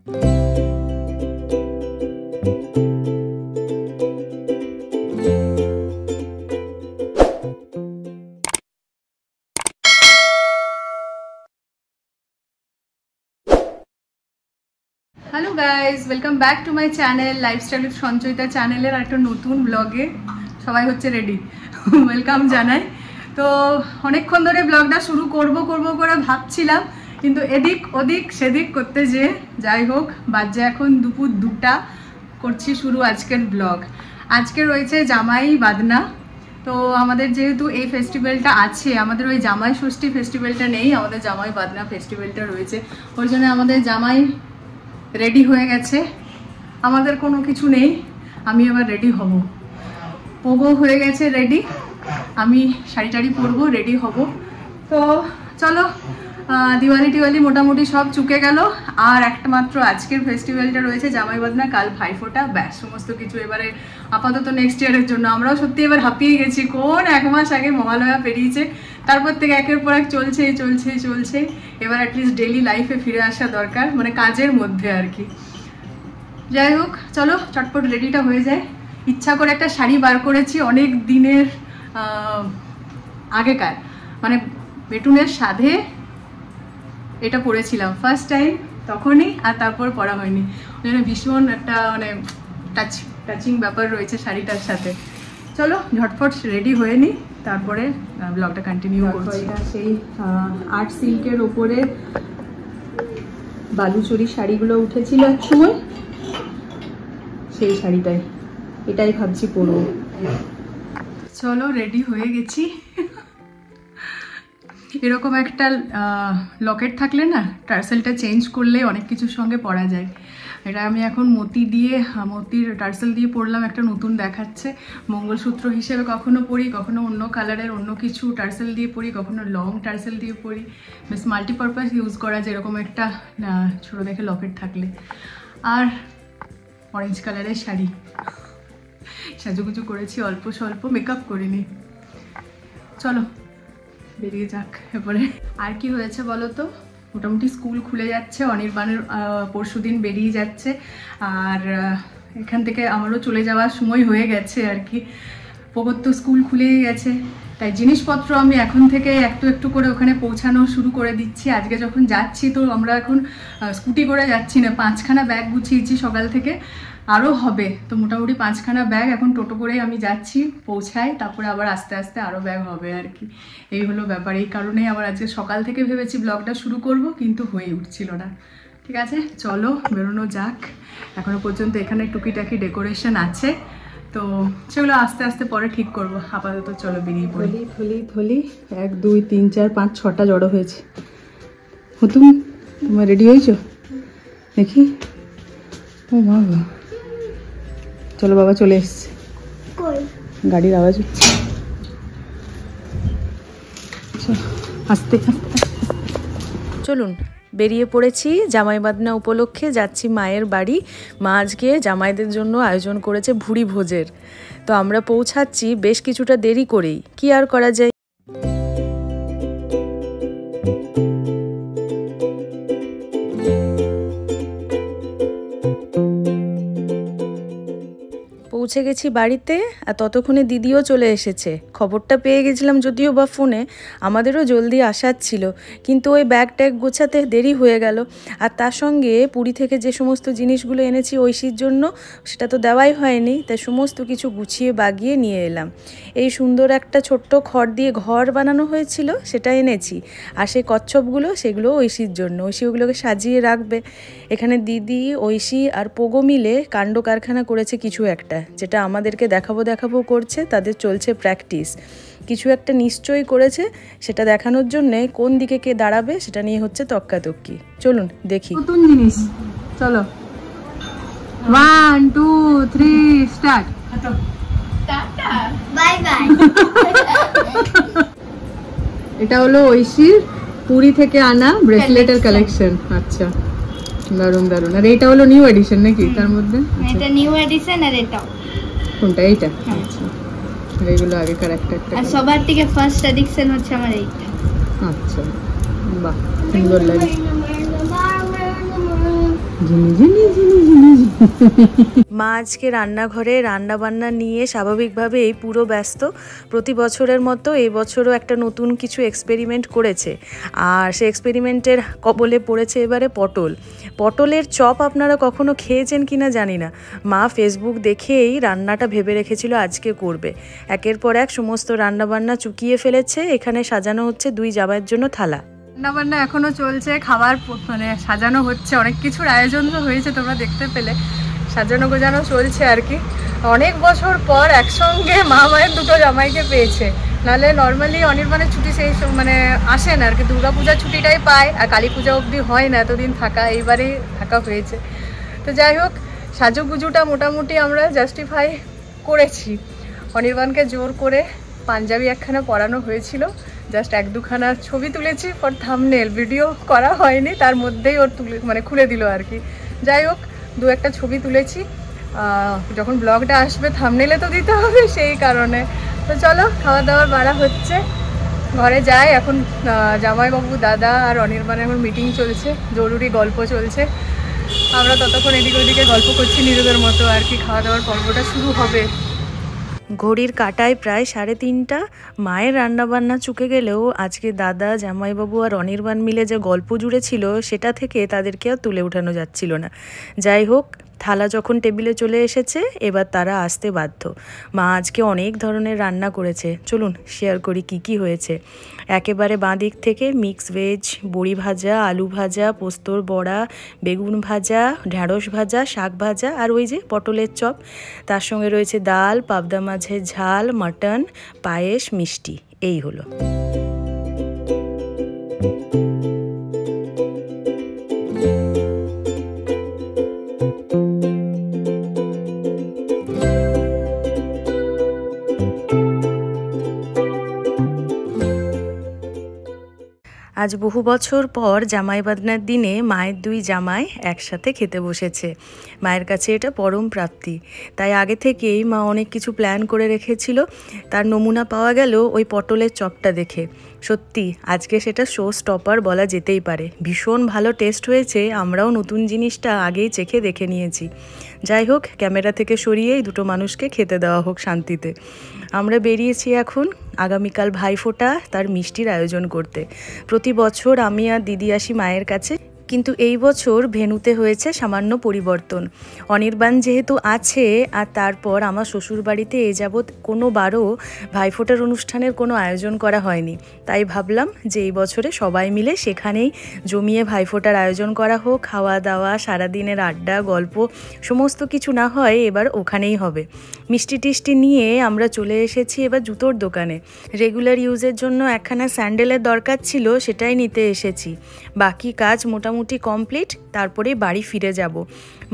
Hello guys welcome back to my channel lifestyle with Sanchayita চ্যানেলের একটা নতুন ব্লগে সবাই হচ্ছে রেডি ওয়েলকাম জানাই। তো অনেকক্ষণ ধরে ব্লগটা শুরু করব করে ভাবছিলাম, কিন্তু এদিক ওদিক সেদিক করতে যে যাই হোক বাজে এখন দুপুর 2টা, করছি শুরু আজকের ব্লগ। আজকে রয়েছে জামাই বাদনা। তো আমাদের যেহেতু এই ফেস্টিভ্যালটা আছে, আমাদের ওই জামাই ষষ্ঠী ফেস্টিভ্যালটা নেই, আমাদের জামাই বাদনা ফেস্টিভ্যালটা রয়েছে। ওই জন্য আমাদের জামাই রেডি হয়ে গেছে, আমাদের কোনো কিছু নেই। আমি এবার রেডি হব, পোগো হয়ে গেছে রেডি, আমি শাড়ি টাড়ি পরবো, রেডি হব। তো চলো, দিওয়ালি মোটামুটি সব চুকে গেল, আর একটা মাত্র আজকের ফেস্টিভ্যালটা রয়েছে জামাই বাদনা, কাল ভাইফোঁটা, ব্যাস সমস্ত কিছু এবারে আপাতত নেক্সট ইয়ারের জন্য। আমরাও সত্যি এবার হাঁপিয়ে গেছি, কোন 1 মাস আগে মহালয়া পেরিয়েছে, তারপর থেকে একের পর এক চলছে। এবার অ্যাটলিস্ট ডেইলি লাইফে ফিরে আসা দরকার, মানে কাজের মধ্যে আর কি। যাই হোক চলো চটপট রেডিটা হয়ে যায়। ইচ্ছা করে একটা শাড়ি বার করেছি, অনেক দিনের আগেকার, মানে বেটুনের সাধে এটা পরেছিলাম ফার্স্ট টাইম তখনই, আর তারপর পরা হয়নি। ওই জন্য ভীষণ একটা মানে টাচিং ব্যাপার রয়েছে শাড়িটার সাথে। চলো ঝটফট রেডি হয়ে নিই, তারপরে ব্লগটা কন্টিনিউ করছি। সেই আর্ট সিল্কের ওপরে বালুচরি শাড়িগুলো উঠেছিল এক সময়, সেই শাড়িটাই, এটাই ভাবছি পরবো। চলো রেডি হয়ে গেছি। এরকম একটা লকেট থাকলে না, টার্সেলটা চেঞ্জ করলে অনেক কিছুর সঙ্গে পরা যায়। এটা আমি এখন মোতির টার্সেল দিয়ে পরলাম, একটা নতুন দেখাচ্ছে। মঙ্গলসূত্র হিসেবে কখনো পরি, কখনো অন্য কালারের অন্য কিছু টার্সেল দিয়ে পরি, কখনো লং টার্সেল দিয়ে পরি, বেশ মাল্টিপারপাস ইউজ করা যায় এরকম একটা ছোটো দেখে লকেট থাকলে। আর অরেঞ্জ কালারের শাড়ি, সাজুগুজু করেছি অল্প স্বল্প, মেকআপ করিনি। চলো বেরিয়ে যাক এরপরে। আর কি হয়েছে বলো তো, মোটামুটি স্কুল খুলে যাচ্ছে, অনির্বাণের পরশুদিন বেরিয়ে যাচ্ছে, আর এখান থেকে আমারও চলে যাওয়ার সময় হয়ে গেছে আর কি। পোগোর তো স্কুল খুলেই গেছে, তাই জিনিসপত্র আমি এখন থেকে একটু করে ওখানে পৌঁছানো শুরু করে দিচ্ছি। আজকে যখন যাচ্ছি, তো আমরা এখন স্কুটি করে যাচ্ছি না, 5খানা ব্যাগ গুছিয়েছি সকাল থেকে, আরও হবে। তো মোটামুটি 5খানা ব্যাগ এখন টোটো করে আমি যাচ্ছি, পৌঁছাই, তারপরে আবার আস্তে আস্তে আরও ব্যাগ হবে আর কি। এই হলো ব্যাপার, এই কারণেই আবার আজকে সকাল থেকে ভেবেছি ব্লগটা শুরু করব, কিন্তু হয়ে উঠছিল না। ঠিক আছে চলো বেরোনো যাক। এখনো পর্যন্ত এখানে টুকিটাকি ডেকোরেশন আছে, তো সেগুলো আস্তে আস্তে পরে ঠিক করবো। আপাতত চলো বেরিয়ে পড়ি। থলি 1 2 3 4 5 6টা জড়ো হয়েছে। তোমার রেডি হয়েছো দেখি? ও বাবা, চলো বাবা চলে এসছে, গাড়ির আওয়াজ হচ্ছে। আস্তে আস্তে চলুন বেরিয়ে পড়েছি। জামাই বাদনা উপলক্ষে যাচ্ছি মায়ের বাড়ি। মা আজকে জামাইদের জন্য আয়োজন করেছে ভুরি ভোজের। তো আমরা পৌঁছাচ্ছি বেশ কিছুটা দেরি করেই, কি আর করা যায়। পৌঁছে গেছি বাড়িতে, আর ততক্ষণে দিদিও চলে এসেছে। খবরটা পেয়ে গেছিলাম যদিও বা ফোনে, আমাদেরও জলদি আসার ছিল, কিন্তু ওই ব্যাগ ট্যাগ গোছাতে দেরি হয়ে গেল। আর তার সঙ্গে পুরী থেকে যে সমস্ত জিনিসগুলো এনেছি ঐশীর জন্য, সেটা তো দেওয়াই হয়নি, তাই সমস্ত কিছু গুছিয়ে বাগিয়ে নিয়ে এলাম। এই সুন্দর একটা ছোট্ট খড় দিয়ে ঘর বানানো হয়েছিল, সেটা এনেছি। আর সেই কচ্ছপগুলো, সেগুলো ঐশীর জন্য, ঐশী ওগুলোকে সাজিয়ে রাখবে। এখানে দিদি, ঐশী আর পোগো মিলে কাণ্ড কারখানা করেছে কিছু একটা, যেটা আমাদেরকে দেখাবো করছে। তাদের চলছে প্র্যাকটিস, কিছু একটা নিশ্চয়ই করেছে, সেটা দেখানোর জন্য কোন দিকে কে দাঁড়াবে সেটা নিয়ে হচ্ছে তক্কাতক্কি। চলুন দেখি। নতুন জিনিস, চলো 1 2 3 স্টার্ট। Bye bye. এটা হলো ঐশীর পুরী থেকে আনা ব্রেসলেটের কালেকশন। আচ্ছা দারুণ। আর এটা হলো নিউ এডিশন নাকি তার মধ্যে? এটা নিউ এডিশন, আর এটা কোনটা? এইটা। আচ্ছা, আর এগুলো আগেকার একটা। আর সবার থেকে ফার্স্ট এডিশন হচ্ছে আমার এইটা। আচ্ছা বাহ, সুন্দর লাগে। মা আজকে রান্নাঘরে রান্না বান্না নিয়ে স্বাভাবিকভাবেই পুরো ব্যস্ত। প্রতি বছরের মতো এই বছরও একটা নতুন কিছু এক্সপেরিমেন্ট করেছে, আর সে এক্সপেরিমেন্টের কবলে পড়েছে এবারে পটলের চপ। আপনারা কখনো খেয়েছেন কিনা জানি না, মা ফেসবুক দেখেই রান্নাটা ভেবে রেখেছিল আজকে করবে। একের পর এক সমস্ত রান্নাবান্না চুকিয়ে ফেলেছে। এখানে সাজানো হচ্ছে 2 জামাইয়ের জন্য থালা। রান্নাবান্না এখনো চলছে, খাবার মানে সাজানো হচ্ছে, অনেক কিছুর আয়োজন তো হয়েছে, তোমরা দেখতে পেলে। সাজানো গোজানো চলছে আর কি। অনেক বছর পর একসঙ্গে মা মায়ের 2টো জামাইকে পেয়েছে, নাহলে নর্মালি অনির্বাণের ছুটি সেই মানে আসে না আর কি, দুর্গাপূজার ছুটিটাই পায়, আর কালী পূজা অবধি হয় না এতদিন থাকা, এইবারেই থাকা হয়েছে। তো যাই হোক, সাজুগুজুটা মোটামুটি আমরা জাস্টিফাই করেছি। অনির্বাণকে জোর করে পাঞ্জাবি একখানা পরানো হয়েছিল, জাস্ট 1-2খানা ছবি তুলেছি ফর থাম্বনেল, ভিডিও করা হয়নি, তার মধ্যেই ওর মানে খুলে দিল আর কি। যাই হোক, 2-1টা ছবি তুলেছি, যখন ব্লগটা আসবে থাম্বনেলে তো দিতে হবে, সেই কারণে। তো চলো, খাওয়া দাওয়ার বাড়া হচ্ছে, ঘরে যাই এখন। জামাইবাবু, দাদা আর অনির্বাণের এখন মিটিং চলছে, জরুরি গল্প চলছে। আমরা ততক্ষণ এদিকে ওদিকে গল্প করছি নিজেদের মতো আর কি। খাওয়া দাওয়ার পর্বটা শুরু হবে। ঘড়ির কাঁটায় প্রায় 3:30। মায়ের রান্নাবান্না চুকে গেলেও আজকে দাদা, জামাইবাবু আর অনির্বাণ মিলে যে গল্প জুড়ে ছিল সেটা থেকে তাদেরকে আর তুলে ওঠানো যাচ্ছিল না। যাই হোক, থালা যখন টেবিলে চলে এসেছে এবার তারা আসতে বাধ্য। মা আজকে অনেক ধরনের রান্না করেছে, চলুন শেয়ার করি কি কি হয়েছে। একেবারে বাঁ দিক থেকে মিক্স ভেজ, বড়ি ভাজা, আলু ভাজা, পোস্তর বড়া, বেগুন ভাজা, ঢ্যাঁড়স ভাজা, শাক ভাজা, আর ওই যে পটলের চপ। তার সঙ্গে রয়েছে ডাল, পাবদা মাছের ঝাল, মাটন, পায়েস, মিষ্টি। এই হলো। আজ বহু বছর পর জামাই বাদনার দিনে মায়ের 2 জামাই একসাথে খেতে বসেছে। মায়ের কাছে এটা পরম প্রাপ্তি, তাই আগে থেকেই মা অনেক কিছু প্ল্যান করে রেখেছিল। তার নমুনা পাওয়া গেল ওই পটলের চপটা দেখে। সত্যি আজকে সেটা শো স্টপার বলা যেতেই পারে। ভীষণ ভালো টেস্ট হয়েছে, আমরাও নতুন জিনিসটা আগেই চেখে দেখে নিয়েছি। যাই হোক, ক্যামেরা থেকে সরিয়েই 2টো মানুষকে খেতে দেওয়া হোক শান্তিতে। আমরা বেরিয়েছি এখন আগামীকাল ভাইফোঁটা, তার মিষ্টির আয়োজন করতে। প্রতি বছর আমি আর দিদি আসি মায়ের কাছে, কিন্তু এই বছর ভেন্যুতে হয়েছে সামান্য পরিবর্তন। অনির্বাণ যেহেতু আছে, আর তারপর আমার শ্বশুরবাড়িতে এ যাবৎ কোনোবারও ভাইফোঁটার অনুষ্ঠানের কোনো আয়োজন করা হয়নি, তাই ভাবলাম যে এই বছরে সবাই মিলে সেখানেই জমিয়ে ভাইফোঁটার আয়োজন করা হোক। খাওয়া দাওয়া, সারাদিনের আড্ডা, গল্প সমস্ত কিছু না হয় এবার ওখানেই হবে। মিষ্টি টিষ্টি নিয়ে আমরা চলে এসেছি এবার জুতোর দোকানে। রেগুলার ইউজের জন্য একখানা স্যান্ডেলের দরকার ছিল, সেটাই নিতে এসেছি। বাকি কাজ মোটামুটি কমপ্লিট, তারপরে বাড়ি ফিরে যাব।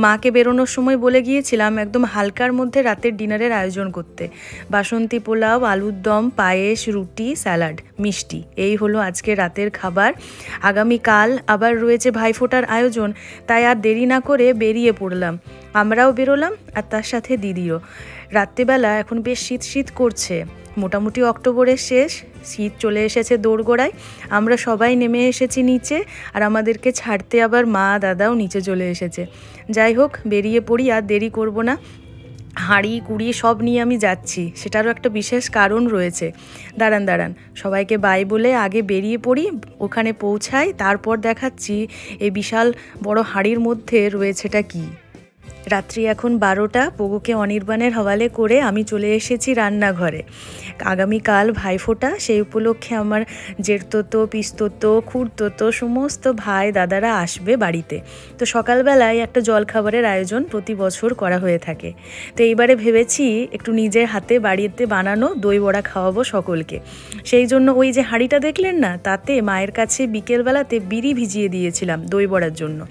মাকে বেরোনোর সময় বলে গিয়েছিলাম একদম হালকার মধ্যে রাতের ডিনারের আয়োজন করতে। বাসন্তী পোলাও, আলুর দম, পায়েস, রুটি, স্যালাড, মিষ্টি, এই হলো আজকে রাতের খাবার। আগামীকাল আবার রয়েছে ভাইফোঁটার আয়োজন, তাই আর দেরি না করে বেরিয়ে পড়লাম। আমরাও বেরোলাম আর তার সাথে দিদিও। রাত্রিবেলা এখন বেশ শীত শীত করছে, মোটামুটি অক্টোবরের শেষ, শীত চলে এসেছে দোরগোড়ায়। আমরা সবাই নেমে এসেছি নিচে, আর আমাদেরকে ছাড়তে আবার মা দাদাও নিচে চলে এসেছে। যাই হোক, বেরিয়ে পড়ি, আর দেরি করব না। হাঁড়ি কুড়ি সব নিয়ে আমি যাচ্ছি, সেটারও একটা বিশেষ কারণ রয়েছে। দাঁড়ান সবাইকে বাই বলে আগে বেরিয়ে পড়ি, ওখানে পৌঁছাই, তারপর দেখাচ্ছি এই বিশাল বড় হাঁড়ির মধ্যে রয়েছেটা কি। রাত্রি এখন 12টা। পোগোকে অনির্বাণের হওয়ালে করে আমি চলে এসেছি রান্নাঘরে। আগামীকাল ভাইফোঁটা, সেই উপলক্ষে আমার জেঠতোতো, পিস্তোতো, খুড়তোতো সমস্ত ভাই দাদারা আসবে বাড়িতে। তো সকালবেলায় একটা জলখাবারের আয়োজন প্রতি বছর করা হয়ে থাকে। তো এইবারে ভেবেছি একটু নিজের হাতে বাড়িতে বানানো দই বড়া খাওয়াবো সকলকে। সেই জন্য ওই যে হাঁড়িটা দেখলেন না, তাতে মায়ের কাছে বিকেলবেলাতে বিড়ি ভিজিয়ে দিয়েছিলাম দই বড়ার জন্য।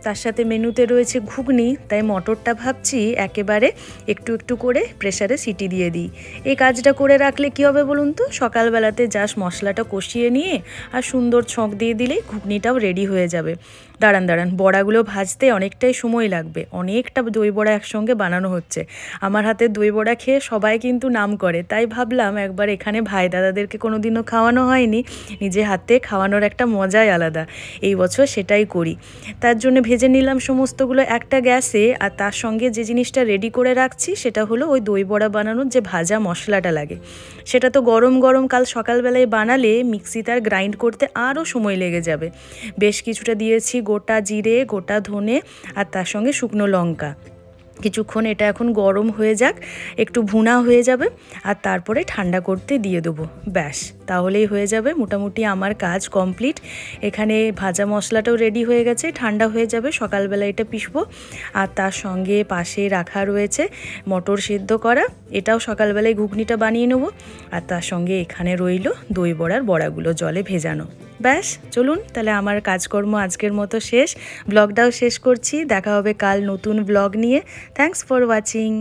তার সাথে মেনুতে রয়েছে ঘুগনি, তাই মটরটা ভাবছি একেবারে একটু একটু করে প্রেসারে সিটি দিয়ে দিই। এই কাজটা করে রাখলে কি হবে বলুন তো, সকালবেলাতে জাস্ট মশলাটা কষিয়ে নিয়ে আর সুন্দর ছক দিয়ে দিলেই ঘুগনিটাও রেডি হয়ে যাবে। দাঁড়ান বড়াগুলো ভাজতে অনেকটাই সময় লাগবে, অনেকটা দই বড়া একসঙ্গে বানানো হচ্ছে। আমার হাতে দই বড়া খেয়ে সবাই কিন্তু নাম করে, তাই ভাবলাম একবার এখানে ভাই দাদাদেরকে কোনোদিনও খাওয়ানো হয়নি, নিজে হাতে খাওয়ানোর একটা মজাই আলাদা, এই বছর সেটাই করি। তার জন্য ভেজে নিলাম সমস্তগুলো একটা গ্যাসে, আর তার সঙ্গে যে জিনিসটা রেডি করে রাখছি সেটা হলো ওই দই বড়া বানানোর যে ভাজা মশলাটা লাগে, সেটা তো গরম গরম কাল সকালবেলায় বানালে মিক্সি তার গ্রাইন্ড করতে আরও সময় লেগে যাবে। বেশ কিছুটা দিয়েছি গোটা জিরে, গোটা ধনে, আর তার সঙ্গে শুকনো লঙ্কা। কিছুক্ষণ এটা এখন গরম হয়ে যাক, একটু ভুনা হয়ে যাবে, আর তারপরে ঠান্ডা করতে দিয়ে দেবো। ব্যাস, তাহলেই হয়ে যাবে মোটামুটি আমার কাজ কমপ্লিট। এখানে ভাজা মশলাটাও রেডি হয়ে গেছে, ঠান্ডা হয়ে যাবে, সকালবেলা এটা পিষবো। আর তার সঙ্গে পাশে রাখা রয়েছে মটর সেদ্ধ করা, এটাও সকালবেলায় ঘুগনিটা বানিয়ে নেবো। আর তার সঙ্গে এখানে রইল দই বড়ার বড়াগুলো জলে ভেজানো। ব্যাস, চলুন তাহলে আমার কাজকর্ম আজকের মতো শেষ, ব্লগটাও শেষ করছি। দেখা হবে কাল নতুন ব্লগ নিয়ে। Thanks for watching.